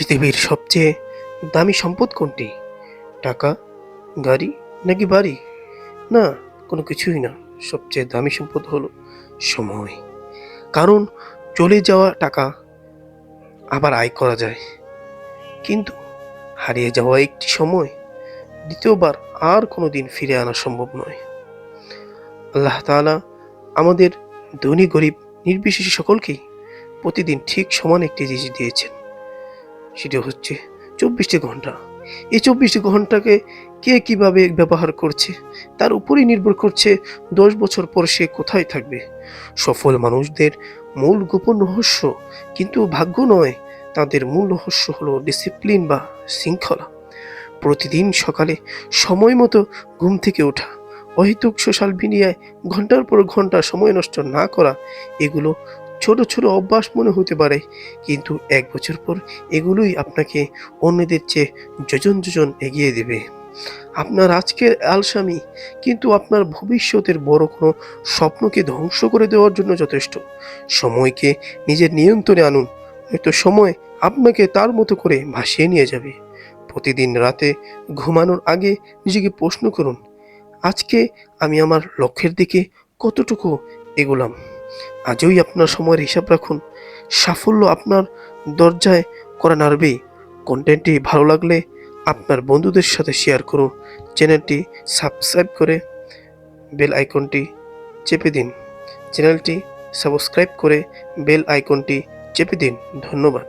পৃথিবীর সবচেয়ে দামি সম্পদ কোনটি? টাকা, গাড়ি নাকি বাড়ি? না, কোনো কিছুই না। সবচেয়ে দামি সম্পদ হলো সময়। কারণ চলে যাওয়া টাকা আবার আয় করা যায়, কিন্তু হারিয়ে যাওয়া একটি সময় দ্বিতীয়বার আর কোনোদিন ফিরে আনা সম্ভব নয়। আল্লাহ তাআলা আমাদের ধনী গরিব নির্বিশেষে সকলকেই প্রতিদিন ঠিক সমান একটি জিনিস দিয়েছেন। সেটা হচ্ছে ২৪টি ঘন্টা। এই ২৪টি ঘন্টাকে কে কিভাবে ব্যবহার করছে তার উপরেই নির্ভর করছে ১০ বছর পর সে কোথায় থাকবে। সফল মানুষদের মূল গোপন রহস্য কিন্তু ভাগ্য নয়, তাদের মূল রহস্য হলো ডিসিপ্লিন বা শৃঙ্খলা। প্রতিদিন সকালে সময় মতো ঘুম থেকে ওঠা, অহেতুক সোশ্যাল মিডিয়ায় ঘন্টার পর ঘন্টা সময় নষ্ট না করা, এগুলো ছোট ছোট অভ্যাস মনে হতে পারে, কিন্তু ১ বছর পর এগুলোই আপনাকে অন্যদের চেয়ে যোজন যোজন এগিয়ে দেবে। আপনার আজকের আলসামি কিন্তু আপনার ভবিষ্যতের বড় কোনো স্বপ্নকে ধ্বংস করে দেওয়ার জন্য যথেষ্ট। সময়কে নিজের নিয়ন্ত্রণে আনুন, হয়তো সময় আপনাকে তার মতো করে ভাসিয়ে নিয়ে যাবে। প্রতিদিন রাতে ঘুমানোর আগে নিজেকে প্রশ্ন করুন, আজকে আমি আমার লক্ষ্যের দিকে কতটুকু এগোলাম? আজই আপনার সময়ের হিসাব রাখুন। সাফল্য আপনার দরজায় করা নাড়বেই। কন্টেন্টটি ভালো লাগলে আপনার বন্ধুদের সাথে শেয়ার করুন। চ্যানেলটি সাবস্ক্রাইব করে বেল আইকনটি চেপে দিন। চ্যানেলটি সাবস্ক্রাইব করে বেল আইকনটি চেপে দিন। ধন্যবাদ।